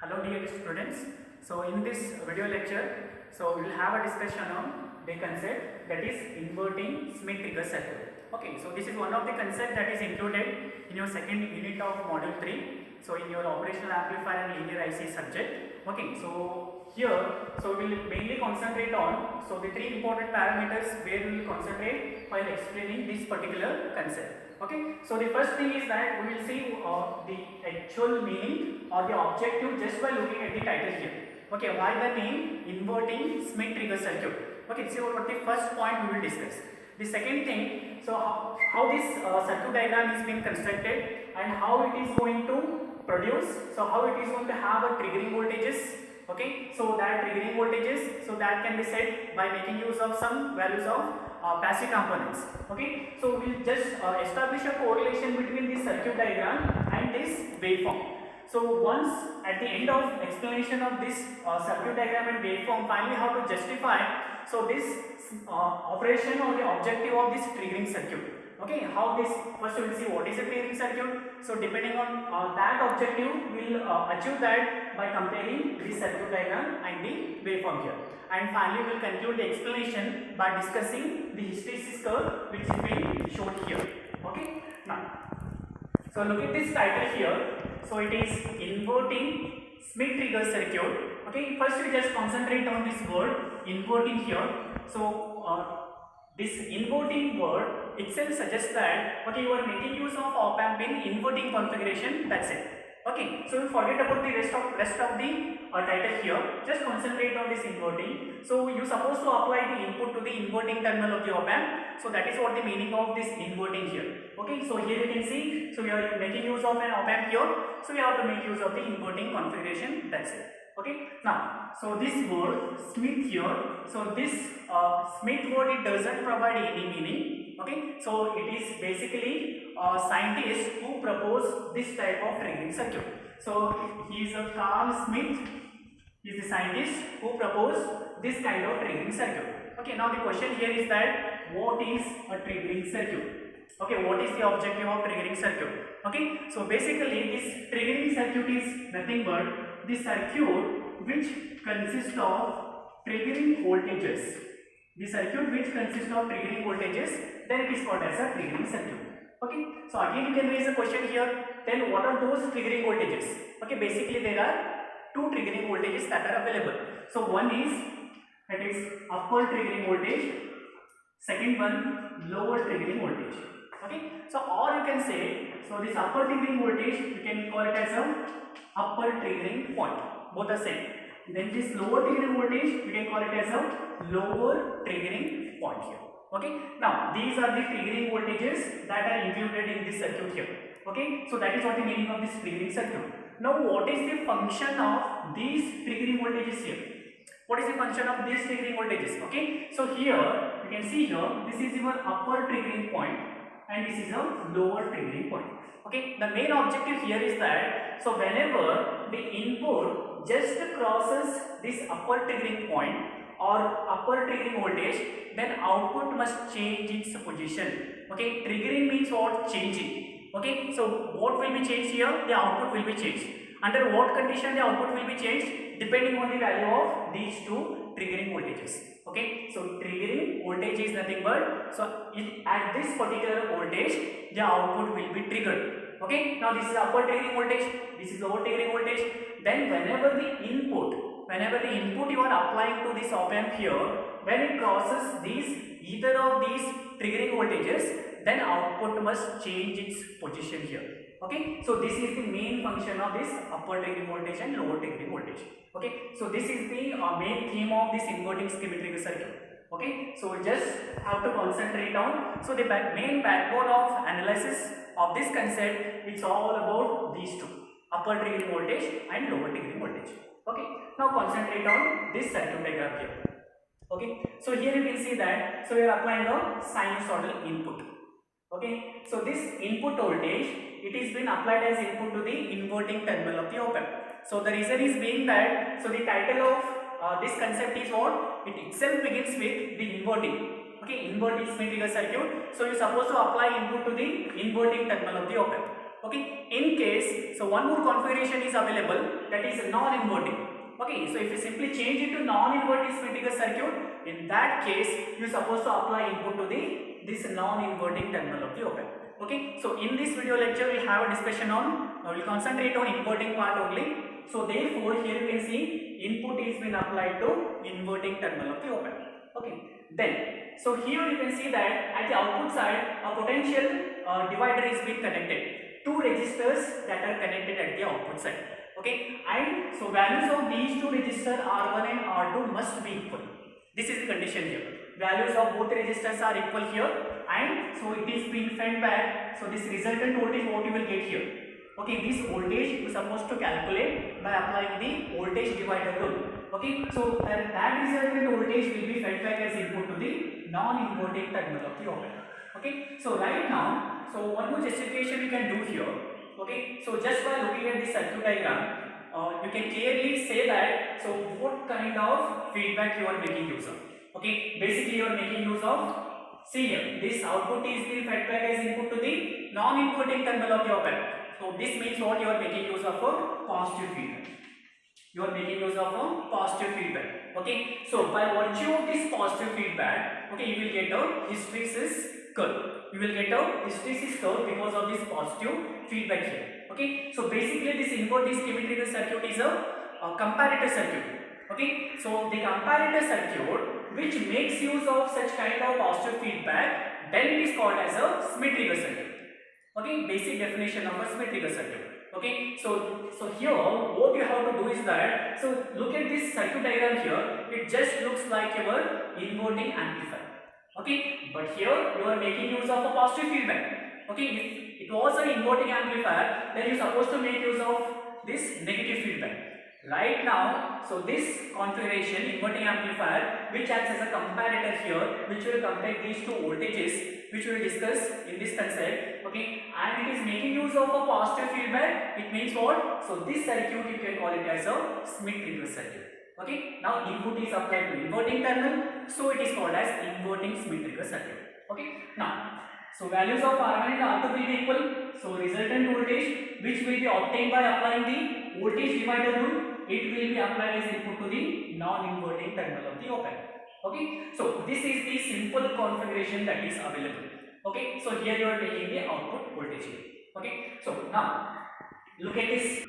Hello dear students. So in this video lecture, we will have a discussion on the concept that is inverting Schmidt-Trigger circuit. Okay, so this is one of the concepts that is included in your second unit of module 3. So in your operational amplifier and linear IC subject. Okay, so here, we will mainly concentrate on the three important parameters where we will concentrate while explaining this particular concept. Okay, so the first thing is that we will see the actual meaning or the objective just by looking at the title here. Okay, why the name inverting Schmidt-Trigger circuit? Okay, this is what the first point we will discuss. The second thing, so how this circuit diagram is being constructed and how it is going to produce, so how it is going to have a triggering voltages. Okay, so that triggering voltages, so that can be set by making use of some values of passive components. Okay, so we will just establish a correlation between this circuit diagram and this waveform. So once at the end of explanation of this circuit diagram and waveform, finally how to justify so this operation or the objective of this triggering circuit. Okay, how this, first we will see what is a triggering circuit. So depending on that objective, we will achieve that by comparing this circuit diagram and the waveform here. And finally we will conclude the explanation by discussing the hysteresis curve which is being shown here. Okay, now so look at this title here. So it is inverting Schmidt-Trigger circuit. Okay, first we just concentrate on this word inverting here. So this inverting word itself suggests that okay, you are making use of op-amp in inverting configuration. That's it. Okay, so forget about the rest of the title here. Just concentrate on this inverting. So you supposed to apply the input to the inverting terminal of the op-amp. So that is what the meaning of this inverting here. Okay, so here you can see. So we are making use of an op-amp here. So we have to make use of the inverting configuration. That's it. Okay, now so this word Schmidt here. So this Schmidt word, it doesn't provide any meaning. Okay, so it is basically scientist who proposed this type of triggering circuit. So he is a Carl Schmidt. He is the scientist who proposed this kind of triggering circuit. Okay, now the question here is that what is a triggering circuit? Okay, what is the objective of triggering circuit? Okay, so basically this triggering circuit is nothing but the circuit which consists of triggering voltages. The circuit which consists of triggering voltages, then it is called as a triggering circuit. Okay, so again you can raise a question here, then what are those triggering voltages? Okay, basically there are two triggering voltages that are available. So one is, that is upper triggering voltage, second one lower triggering voltage. Okay, so or you can say, so this upper triggering voltage you can call it as a upper triggering point, both are same. Then this lower triggering voltage you can call it as a lower triggering point here. Okay, now these are the triggering voltages that are included in this circuit here. Okay, so that is what the meaning of this triggering circuit. Now what is the function of these triggering voltages here? What is the function of these triggering voltages? Okay, so here you can see here, this is your upper triggering point and this is a lower triggering point. Okay, the main objective here is that, so whenever the input just crosses this upper triggering point or upper triggering voltage, then output must change its position. Okay, triggering means what? Changing. Okay, so what will be changed here? The output will be changed. Under what condition the output will be changed? Depending on the value of these two triggering voltages. Okay, so triggering voltage is nothing but, so at this particular voltage the output will be triggered. Okay, now this is upper triggering voltage, this is lower triggering voltage. Then whenever the input you are applying to this op-amp here, when it crosses either of these triggering voltages, then output must change its position here. Okay, so this is the main function of this upper triggering voltage and lower triggering voltage. Okay, so this is the main theme of this inverting Schmidt-Trigger circuit. Okay, so we just have to concentrate on, so the main backbone of analysis of this concept is all about these two, upper triggering voltage and lower triggering voltage. Okay, now concentrate on this circuit diagram here. Okay, so here you can see that, so we are applying a sinusoidal input. Okay, so this input voltage, it is been applied as input to the inverting terminal of the op-amp. So the reason is being that, so the title of this concept is what? It itself begins with the inverting. Okay, inverting Schmidt-Trigger circuit. So you are supposed to apply input to the inverting terminal of the op-amp. Okay, in case, so one more configuration is available, that is non-inverting. Okay, so if you simply change it to non-inverting symmetrical circuit, in that case you are supposed to apply input to this non-inverting terminal of the op amp. Okay, so in this video lecture we will have a discussion on, we will concentrate on inverting part only. So therefore here you can see input is been applied to inverting terminal of the op amp. Okay, then so here you can see that at the output side a potential divider is being connected. Two resistors that are connected at the output side. Okay, and so values of these two resistors R1 and R2 must be equal. This is the condition here. Values of both resistors are equal here, and so it is being fed back. So this resultant voltage what you will get here. Okay, this voltage you are supposed to calculate by applying the voltage divider rule. Okay, so that resultant voltage will be fed back as input to the non-inverting terminal of the op amp. Okay, so right now, so one more justification you can do here. Okay, so just by looking at this circuit diagram, you can clearly say that, so what kind of feedback you are making use of. Okay, basically you are making use of, see here, this output is being fed back as input to the non-inverting terminal of the op amp. So this means what you are making use of a positive feedback. You are making use of a positive feedback. Okay, so by virtue of this positive feedback, okay, you will get a hysteresis curve. You will get a hysteresis curve because of this positive feedback here. Okay, so basically this inverting symmetrical circuit is a comparator circuit. Okay, so the comparator circuit which makes use of such kind of positive feedback, then it is called as a symmetrical circuit. Okay, basic definition of a symmetrical circuit. Okay, so here what you have to do is that, so look at this circuit diagram here, it just looks like your inverting amplifier. Okay, but here you are making use of a positive feedback. Okay, if it was an inverting amplifier, then you are supposed to make use of this negative feedback. Right now, so this configuration inverting amplifier which acts as a comparator here, which will compare these two voltages, which we will discuss in this concept. Okay, and it is making use of a positive feedback. It means what? So this circuit you can call it as a symmetrical circuit. Okay, now input is applied to inverting terminal, so it is called as inverting symmetrical circuit. Okay, now so values of R1 and R2 will be equal. So resultant voltage which will be obtained by applying the voltage divider rule, it will be applied as input to the non-inverting terminal of the op amp. Okay, so this is the simple configuration that is available. Okay, so here you are taking the output voltage. Okay, so now look at this.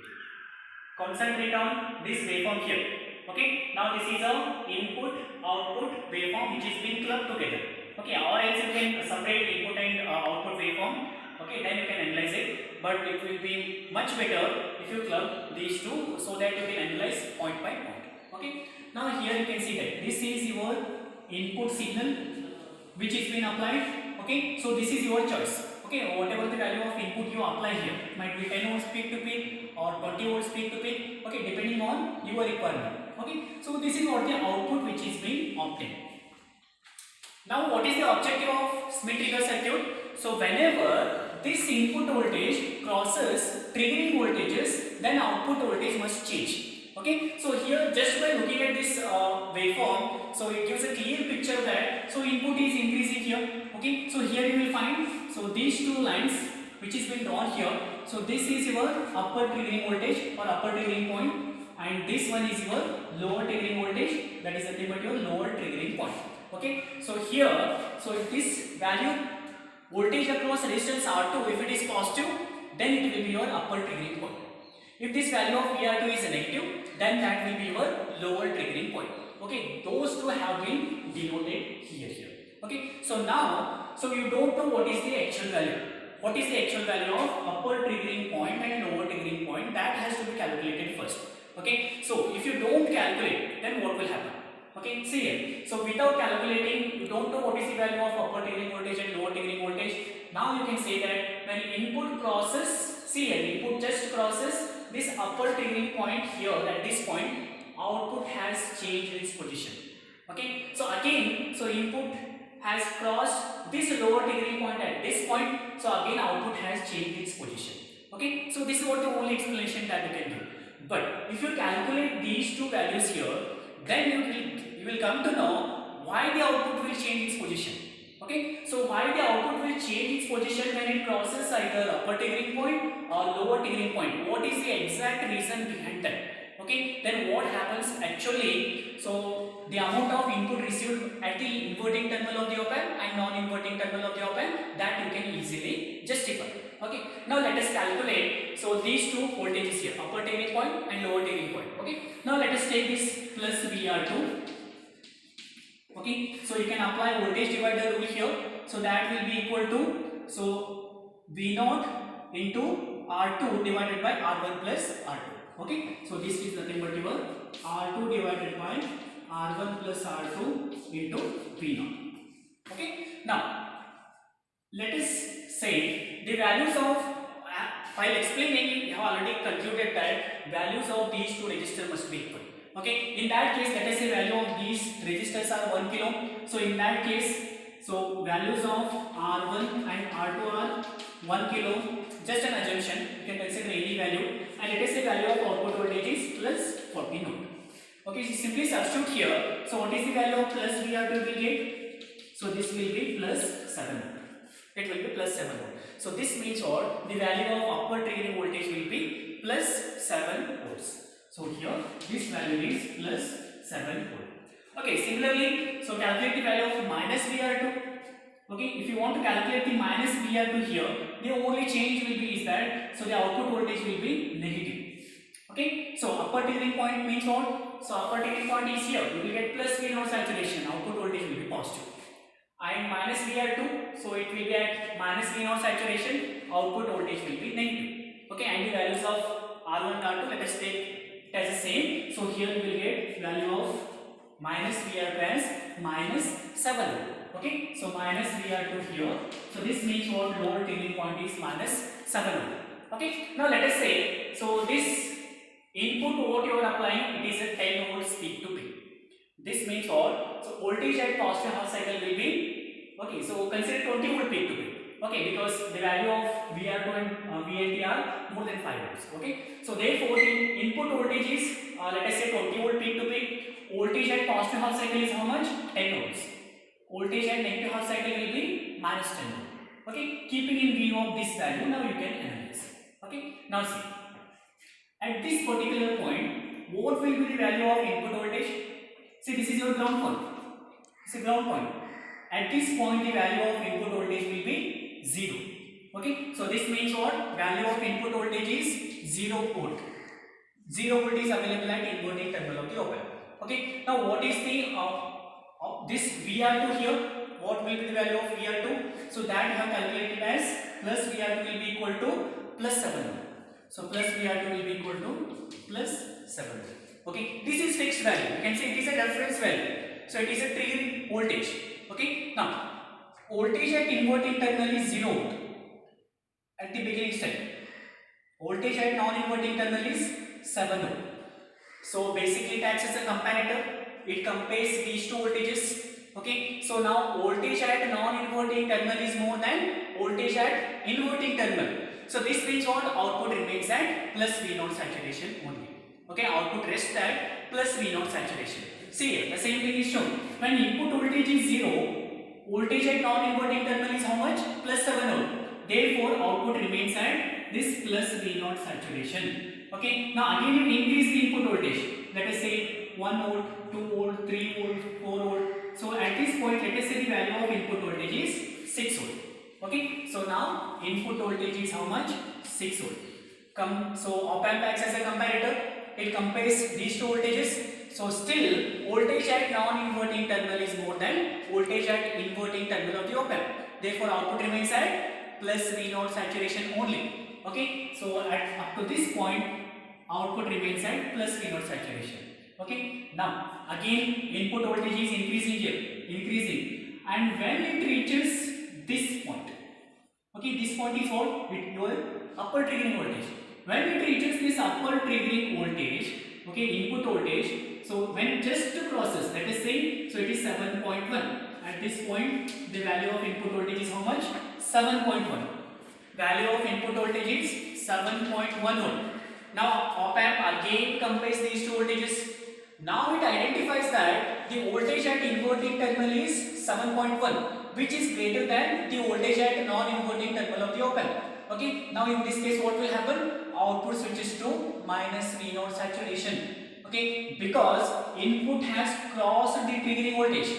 Concentrate on this waveform here. Okay, now this is a input output waveform which is being clubbed together. Okay, or else you can separate input and output waveform. Okay, then you can analyze it, but it will be much better if you club these two so that you can analyze point by point. Okay, now here you can see that this is your input signal which is being applied. Okay, so this is your choice. Okay, whatever the value of input you apply here, might be 10 volts peak to peak or 20 volts peak to peak. Okay, depending on your requirement. Okay, so this is what the output which is being obtained. Now what is the objective of symmetrical circuit? So whenever this input voltage crosses triggering voltages, then output voltage must change. Okay, so here just by looking at this waveform, so it gives a clear picture that, so input is increasing here. Okay, so here you will find, so these two lines which is been drawn here, so this is your upper triggering voltage or upper triggering point, and this one is your lower triggering voltage, that is nothing but your lower triggering point. Okay, so here, so if this value voltage across resistance R2, if it is positive, then it will be your upper triggering point. If this value of VR2 is negative, then that will be your lower triggering point. Okay, those two have been denoted here. Okay, so now, so you don't know what is the actual value. What is the actual value of upper triggering point and lower triggering point? That has to be calculated first. Okay, so if you don't calculate, then what will happen? Okay, see here. So without calculating, you don't know what is the value of upper triggering voltage and lower triggering voltage. Now you can say that when input crosses, see here, input just crosses this upper triggering point here at this point, output has changed its position. Okay, so again, so input has crossed this lower triggering point at this point, so again output has changed its position. Okay, so this is what the only explanation that you can do. But if you calculate these two values here, then you will come to know why the output will change its position. Okay, so why the output will change its position when it crosses either upper triggering point or lower triggering point? What is the exact reason behind that? Okay, then what happens actually? So the amount of input received at the inverting terminal of the op-amp and non-inverting terminal of the op-amp, that you can easily justify. Okay, now let us calculate. So these two voltages here, upper triggering point and lower triggering point. Okay, now let us take this plus VR2. Okay, so you can apply voltage divider rule here. So that will be equal to, so V0 into R2 divided by R1 plus R2. Okay, so this is nothing but your R2 divided by R1 plus R2 into V0. Okay, now let us say the values of, while explaining, you have already concluded that values of these two resistors must be equal. Okay, in that case, let us say value of these resistors are 1 kilo. So in that case, so values of R1 and R2 are 1 kilo. Just an assumption, you can consider any value, and let us say value of output voltage is plus 40 volt. Okay, so simply substitute here. So what is the value of plus VR2 will get? So this will be plus 7 volt. It will be plus 7 volt. So this means what? The value of upper triggering voltage will be plus 7 volts. So here this value is plus 7 volt. Okay, similarly, so calculate the value of minus VR2. Okay, if you want to calculate the minus VR2 here, the only change will be is that, so the output voltage will be negative. Okay, so upper triggering point means what? So upper triggering point is here, you will get plus V0 saturation, output voltage will be positive. And minus VR2, so it will be at minus V0 saturation, output voltage will be negative. Okay, and the values of R1 and R2, let us take it as the same. So here we will get value of minus VR2 as minus 7. Okay, so minus VR2 here. So this means what? Lower triggering point is minus 7. Okay, now let us say, so this input what you are applying, it is a 10 volts peak to peak. This means what? So voltage at positive half cycle will be, okay, so consider 20 volt peak to peak. Okay, because the value of VR2 and VNT are more than 5 volts. Okay, so therefore the input voltage is let us say 20 volt peak to peak. Voltage at positive half cycle is how much? 10 volts. Voltage at negative half cycle will be minus 10 volt. Okay, keeping in view of this value, now you can analyze. Okay, now see, at this particular point, what will be the value of input voltage? See, this is your ground point. It's a ground point. At this point, the value of input voltage will be 0. Okay, so this means what? Value of input voltage is 0 volt. 0 volt is available at inverting terminal of the op-amp. Okay, now what is the this VR2 here? What will be the value of VR2? So that we have calculated as plus VR2 will be equal to plus 7. So plus VR2 will be equal to plus 7. Okay, this is fixed value. You can say it is a reference value. So it is a triggering voltage. Okay, now voltage at inverting terminal is 0 volt at the beginning step. Voltage at non-inverting terminal is 7 volt. So basically it acts as a comparator. It compares these two voltages. Okay, so now voltage at non-inverting terminal is more than voltage at inverting terminal. So this means what? Output remains at plus V0 saturation only. Okay, output rests at plus V0 saturation. See here, the same thing is shown. When input voltage is 0, voltage at non-inverting terminal is how much? Plus 7 volt. Therefore, output remains at this plus V0 saturation. Okay, now again you increase the input voltage. Let us say 1 volt, 2 volt, 3 volt, 4 volt. So at this point, let us say the value of input voltage is 6 volt. Okay, so now input voltage is how much? 6 volt. So op-amp acts as a comparator. It compares these two voltages. So still voltage at non-inverting terminal is more than voltage at inverting terminal of the op-amp. Therefore output remains at plus V0 saturation only. Okay, so up to this point output remains at plus V0 saturation. Okay, now again input voltage is increasing here, increasing, and when it reaches this point, okay, this point is what? With your upper triggering voltage. When it reaches this upper triggering voltage, okay, input voltage, so when just to crosses, let us say, so it is 7.1. At this point, the value of input voltage is how much? 7.1. Value of input voltage is 7.1 volt. Now op-amp again compares these two voltages. Now it identifies that the voltage at inverting terminal is 7.1. which is greater than the voltage at non-inverting terminal of the op amp. Okay, now in this case what will happen? Output switches to minus V0 saturation. Okay, because input has crossed the triggering voltage.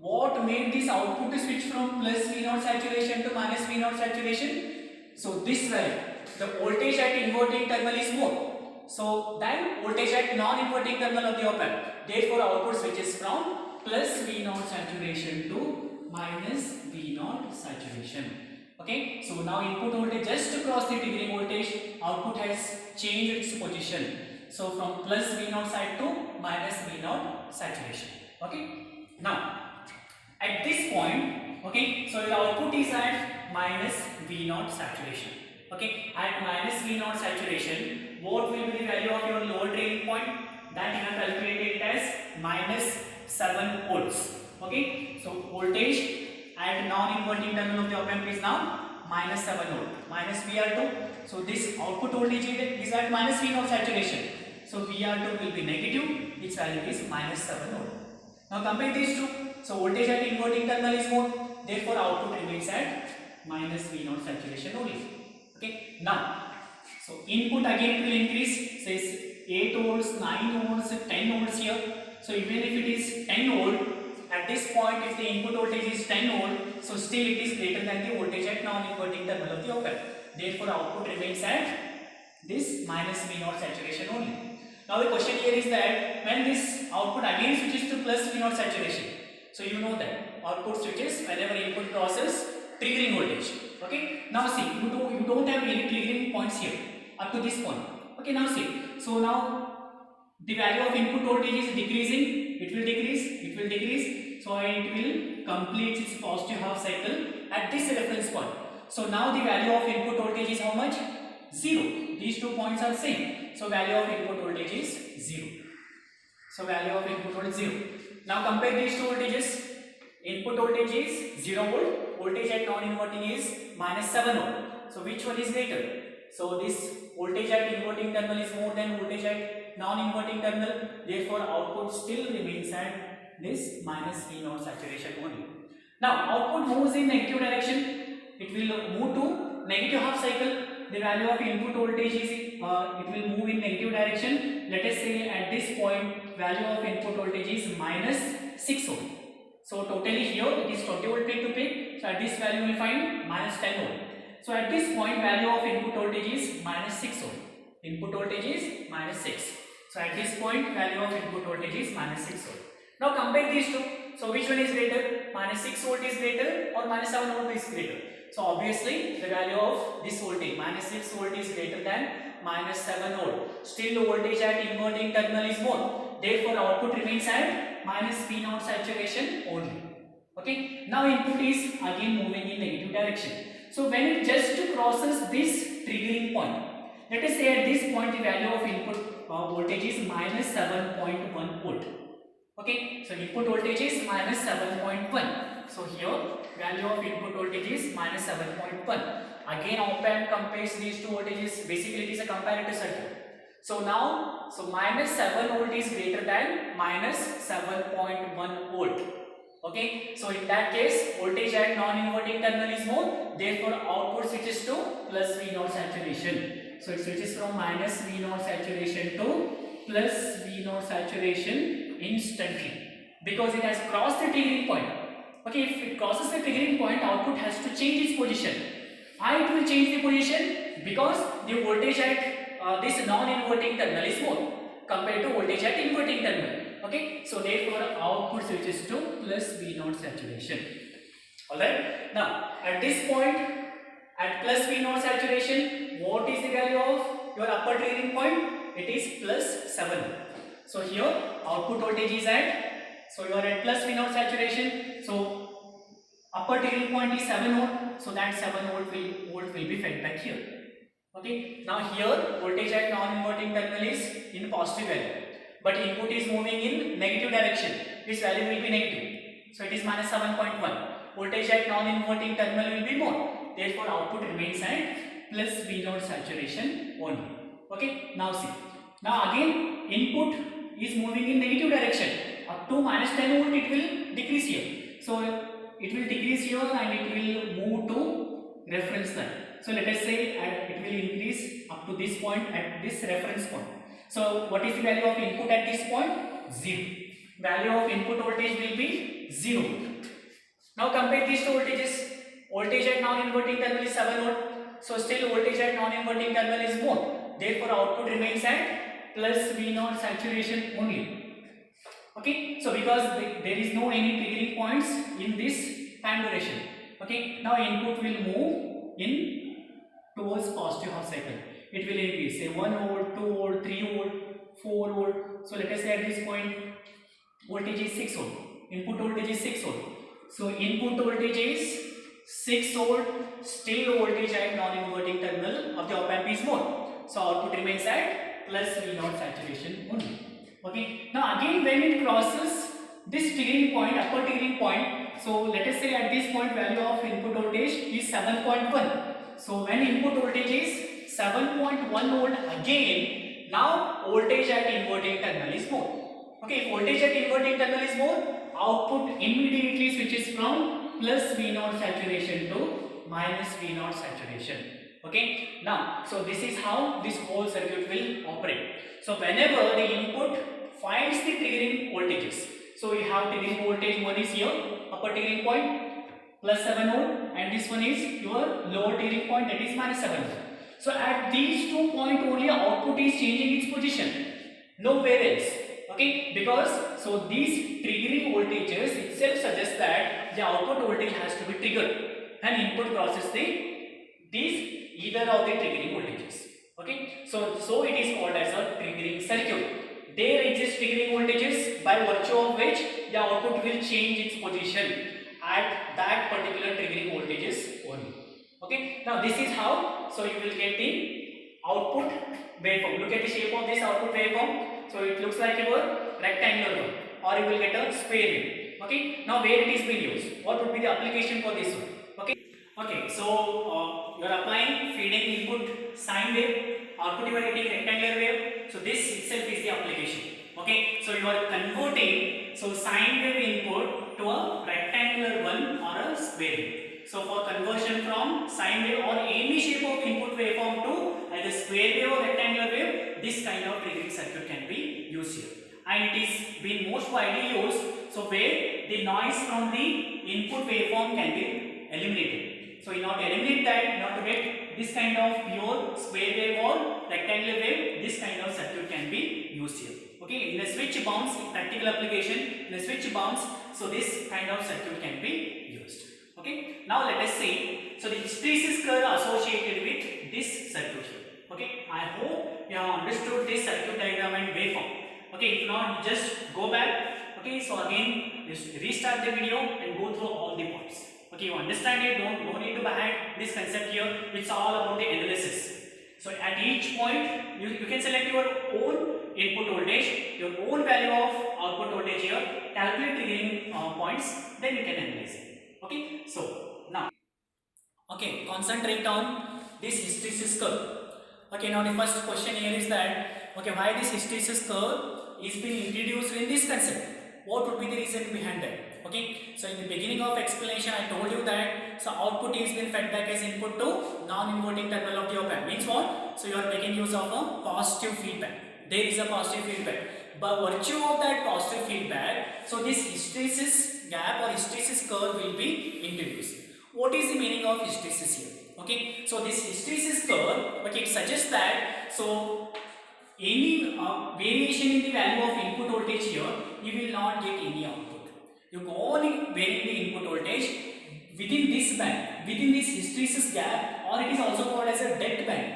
What made this output to switch from plus V0 saturation to minus V0 saturation? So this value, the voltage at inverting terminal is more, so than voltage at non-inverting terminal of the op amp. Therefore, output switches from plus V0 saturation to minus V0 saturation. Okay, so now input voltage just cross the triggering voltage, output has changed its position. So from plus V0 side to minus V0 saturation. Okay, now at this point, okay, so your output is at minus V0 saturation. Okay, at minus V0 saturation, what will be the value of your lower trailing point? That you have calculated it as minus 7 volts. Okay, so voltage at non-inverting terminal of the op amp is now minus 7 volt, minus VR2. So this output voltage is at minus V0 saturation. So VR2 will be negative, its value is minus 7 volt. Now compare these two. So voltage at inverting terminal is more, therefore output remains at minus V0 saturation only. Okay, now so input again will increase, says 8 volts, 9 volts, 10 volts here. So even if it is 10 volt, at this point if the input voltage is 10 volt, so still it is greater than the voltage at non-inverting terminal of the op amp. Therefore output remains at this minus V0 saturation only. Now the question here is that when this output again switches to plus V0 saturation, so you know that output switches whenever input crosses triggering voltage. Okay, now see, you don't have any triggering points here up to this point. Okay, now see, so now the value of input voltage is decreasing, it will decrease, so it will complete its positive half cycle at this reference point. So now the value of input voltage is how much? 0. These 2 points are same, so value of input voltage is 0. So value of input voltage 0. Now compare these two voltages. Input voltage is 0 volt, voltage at non-inverting is minus 7 volt. So which one is greater? So this voltage at inverting terminal is more than voltage at non-inverting terminal, therefore output still remains at this minus V0 saturation only. Now output moves in negative direction, it will move to negative half cycle. The value of input voltage is it will move in negative direction. Let us say at this point value of input voltage is minus 6 volt. So totally here it is 20 volt peak to peak. So at this value we will find minus 10 volt. So at this point value of input voltage is minus 6 volt. Input voltage is minus 6. So at this point value of input voltage is minus 6 volt. Now compare these two. So which one is greater? Minus 6 volt is greater or minus 7 volt is greater? So obviously the value of this voltage minus 6 volt is greater than minus 7 volt. Still voltage at inverting terminal is more. Therefore output remains at minus V0 saturation only. Okay. Now input is again moving in negative direction. So when it just crosses this triggering point, let us say at this point the value of input voltage is minus 7.1 volt. Okay. So input voltage is minus 7.1. So here value of input voltage is minus 7.1. Again op amp compares these two voltages. Basically it is a comparator circuit. So now minus 7 volt is greater than minus 7.1 volt. Okay, so in that case voltage at non-inverting terminal is more, therefore output switches to plus V0 saturation. So it switches from minus V0 saturation to plus V0 saturation instantly because it has crossed the triggering point. Okay, if it crosses the triggering point, output has to change its position. Why it will change the position? Because the voltage at this non-inverting terminal is more compared to voltage at inverting terminal. Okay, so therefore output switches to plus V0 saturation. Alright, now at this point at plus V0 saturation, what is the value of your upper triggering point? It is plus 7. So here output voltage is at, so you are at plus V0 saturation. So upper triggering point is 7 volt. So that 7 volt will be fed back here. Okay. Now here voltage at non-inverting terminal is in positive value, but input is moving in negative direction. Its value will be negative. So it is minus 7.1. Voltage at non-inverting terminal will be more. Therefore output remains at plus V0 saturation only. Okay. Now see. Now again input is moving in negative direction. Up to minus 10 volt it will decrease here. So it will decrease here and it will move to reference line. So let us say it will increase up to this point at this reference point. So what is the value of input at this point? 0. Value of input voltage will be 0. Now compare these two voltages. Voltage at non-inverting terminal is 7 volt. So still voltage at non-inverting terminal is more. Therefore output remains at plus V0 saturation only. Okay. So because there is no any triggering points in this time duration. Okay. Now input will move in towards positive half cycle. It will increase, say 1 volt, 2 volt, 3 volt, 4 volt. So let us say at this point voltage is 6 volt. Input voltage is 6 volt. So input voltage is 6 volt. Still voltage at non-inverting terminal of the op amp is more. So output remains at plus V0 saturation only. Okay. Now again when it crosses this triggering point, upper triggering point. So let us say at this point value of input voltage is 7.1. So when input voltage is 7.1 volt again, now voltage at inverting terminal is more. Okay, if voltage at inverting terminal is more, output immediately switches from plus V0 saturation to minus V0 saturation. Okay, now so this is how this whole circuit will operate. So whenever the input finds the triggering voltages, so you have triggering voltage, one is here, upper triggering point plus 7 volt, and this one is your lower triggering point, that is minus 7 volt. So at these 2 points only output is changing its position, nowhere else. Okay, because so these triggering voltages itself suggest that the output voltage has to be triggered and input crosses either of the triggering voltages. Okay, so it is called as a triggering circuit. There exist triggering voltages by virtue of which the output will change its position at that particular triggering voltages only. Okay, now this is how, so you will get the output waveform. Look at the shape of this output waveform. So it looks like your rectangular one, or you will get a square wave. Okay, now where it is being used, what would be the application for this one? Okay, so you are applying feeding input sine wave, output you are getting rectangular wave. So this itself is the application. Okay, so you are converting sine wave input to a rectangular one or a square wave. So for conversion from sine wave or any shape of input waveform to either square wave or rectangular wave, this kind of triggering circuit can be used here. And it is been most widely used, so where the noise from the input waveform can be eliminated. So in order to eliminate that, in order to get this kind of pure square wave or rectangular wave, this kind of circuit can be used here. Okay, in a switch bounce, in practical application, in a switch bounce, so this kind of circuit can be used. Okay, now let us see, so the hysteresis curve associated with this circuit here. Okay, I hope you have understood this circuit diagram and waveform. Okay, if not, just go back. Okay, so again, just restart the video and go through all the points. Okay, you understand it, no need to behind this concept here, it's all about the analysis. So at each point, you can select your own input voltage, your own value of output voltage here, calculate triggering points, then you can analyze it. Okay, so now, okay, concentrate on this hysteresis curve. Okay, now the first question here is that, okay, why this hysteresis curve is being introduced in this concept? What would be the reason behind that? Okay, so in the beginning of explanation, I told you that so output is being fed back as input to non-inverting terminal of the op amp. Means what? So you are making use of a positive feedback. There is a positive feedback. By virtue of that positive feedback, so this hysteresis gap or hysteresis curve will be introduced. What is the meaning of hysteresis here? Okay, so this hysteresis curve, okay, it suggests that so any variation in the value of input voltage here, you will not get any output. You go on varying the input voltage within this band, within this hysteresis gap, or it is also called as a dead band.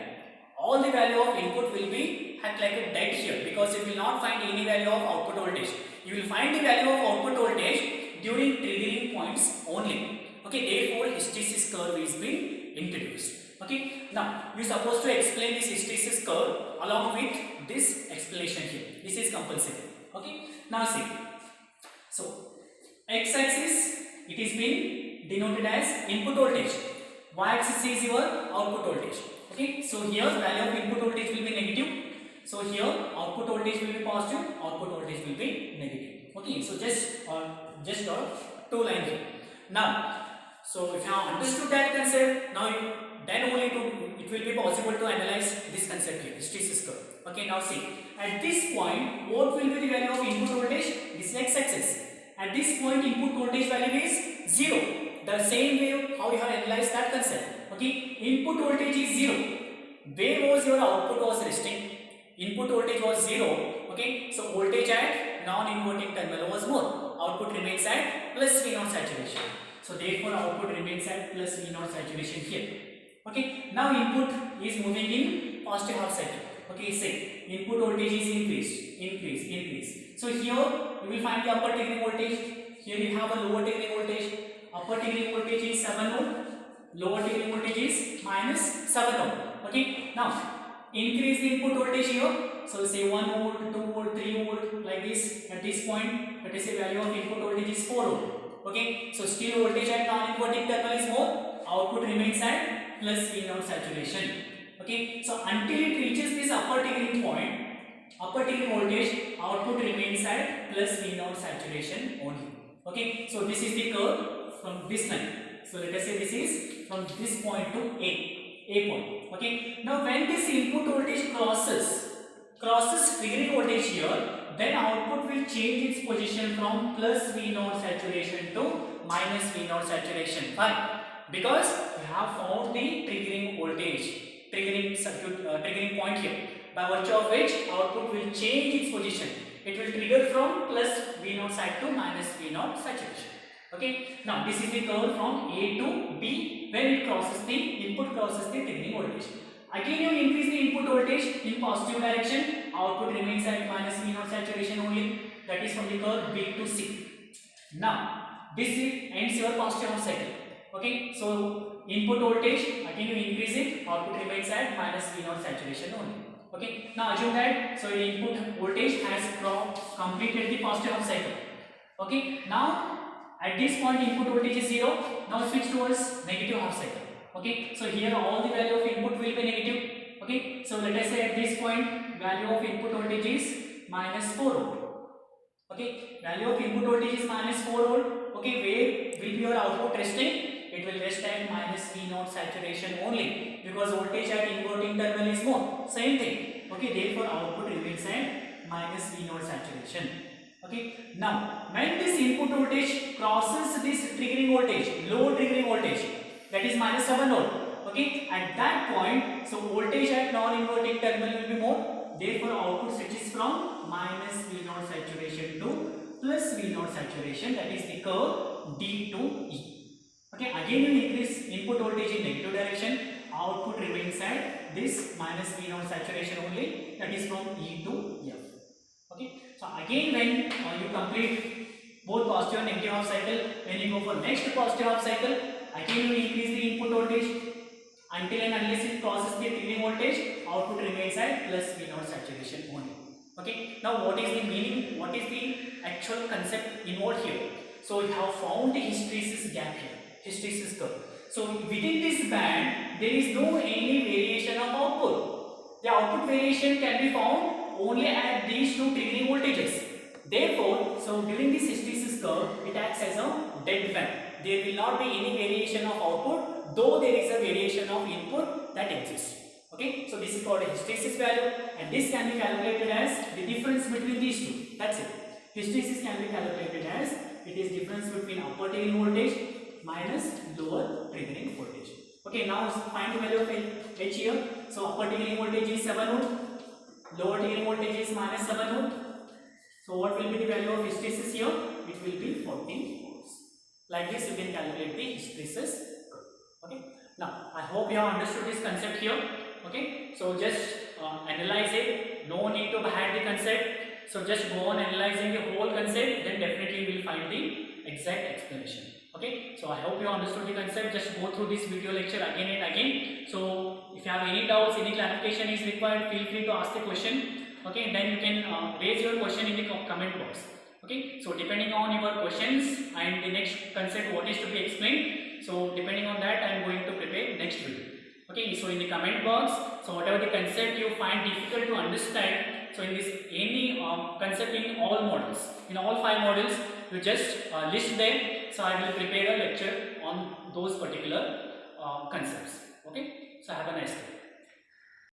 All the value of input will be act like a dead here, because you will not find any value of output voltage. You will find the value of output voltage during triggering points only. Okay, therefore hysteresis curve is being introduced. Okay, now you are supposed to explain this hysteresis curve along with this explanation here. This is compulsory. Okay, now see. So x-axis, it is being denoted as input voltage. Y-axis is your output voltage. Okay, so here value of input voltage will be negative. So here output voltage will be positive, output voltage will be negative. Okay, so just two lines here. Now, so if you have understood that concept, now then only it will be possible to analyze this concept here, hysteresis curve. Okay, now see, at this point, what will be the value of input voltage? This is x-axis. At this point, input voltage value is 0. The same way how you have analyzed that concept. Okay, input voltage is 0. Where was your output was resting? Input voltage was 0. Okay, so voltage at non-inverting terminal was more. Output remains at plus V naught saturation. So therefore, output remains at plus V naught saturation here. Okay, now input is moving in positive half cycle. Okay, say input voltage is increased. So here you will find the upper triggering voltage. Here you have a lower triggering voltage. Upper triggering voltage is 7 volt. Lower triggering voltage is minus 7 volt. Okay, now increase the input voltage here. So say 1 volt, 2 volt, 3 volt like this. At this point, let us say value of input voltage is 4 volt. Okay, so still voltage at non-inverting terminal is more. Output remains at plus V naught saturation. Okay, so until it reaches this upper triggering point, upper triggering voltage, output remains at plus V naught saturation only. Okay, so this is the curve from this line. So let us say this is from this point to A point. Okay, now when this input voltage crosses triggering voltage here, then output will change its position from plus V naught saturation to minus V naught saturation. Why? Because we have found the triggering voltage, triggering point here, by virtue of which output will change its position. It will trigger from plus V naught side to minus V naught saturation. Okay, now this is the curve from A to B when it crosses the input crosses the triggering voltage. Again you increase the input voltage in positive direction, output remains at minus V naught saturation only. That is from the curve B to C. Now this ends your positive half cycle. Okay, so input voltage again you increase it, output remains at minus V naught saturation only. Okay, now assume that so your input voltage has completed the positive half cycle. Okay, now at this point input voltage is 0. Now switch towards negative half cycle. Okay, so here all the value of input will be negative. Okay, so let us say at this point value of input voltage is minus 4 volt. Okay, value of input voltage is minus 4 volt. Okay, where will be your output resting? It will rest at minus V naught saturation only, because voltage at inverting terminal is more. Same thing. Okay, therefore output remains at minus V naught saturation. Okay, now when this input voltage crosses this triggering voltage, low triggering voltage, that is minus 7 volt. Okay, at that point, so voltage at non-inverting terminal will be more. Therefore, output switches from minus V naught saturation to plus V naught saturation. That is the curve D to E. Okay, again you increase input voltage in negative direction, output remains at this minus V naught saturation only, that is from E to F. Okay, so again when you complete both positive and negative half cycle, when you go for next positive half cycle, again you increase the input voltage until and unless it crosses the triggering voltage, output remains at plus V naught saturation only. Okay, now what is the meaning, what is the actual concept involved here? So we have found the hysteresis gap here, hysteresis curve. So within this band there is no any variation of output. The output variation can be found only at these two triggering voltages. Therefore, so during this hysteresis curve, it acts as a dead band. There will not be any variation of output, though there is a variation of input that exists. Okay, so this is called a hysteresis value, and this can be calculated as the difference between these two. That's it. Hysteresis can be calculated as it is difference between upper triggering voltage minus lower triggering voltage. Okay, now find the value of H here. So upper triggering voltage is 7 volt, lower triggering voltage is minus 7 volt. So what will be the value of hysteresis here? It will be 14 volts. Like this you can calculate the hysteresis curve. Okay. Now I hope you have understood this concept here. Okay. So just analyze it. No need to hide the concept. So just go on analyzing the whole concept. Then definitely you will find the exact explanation. Okay. So I hope you understood the concept. Just go through this video lecture again and again. So if you have any doubts, any clarification is required, feel free to ask the question. Okay, then you can raise your question in the comment box. Okay, so depending on your questions and the next concept what is to be explained, so depending on that I am going to prepare next video. Okay, so in the comment box, so whatever the concept you find difficult to understand, so in this any concept in all models, in all 5 models, you just list them, So I will prepare a lecture on those particular concepts. Okay, so have a nice day.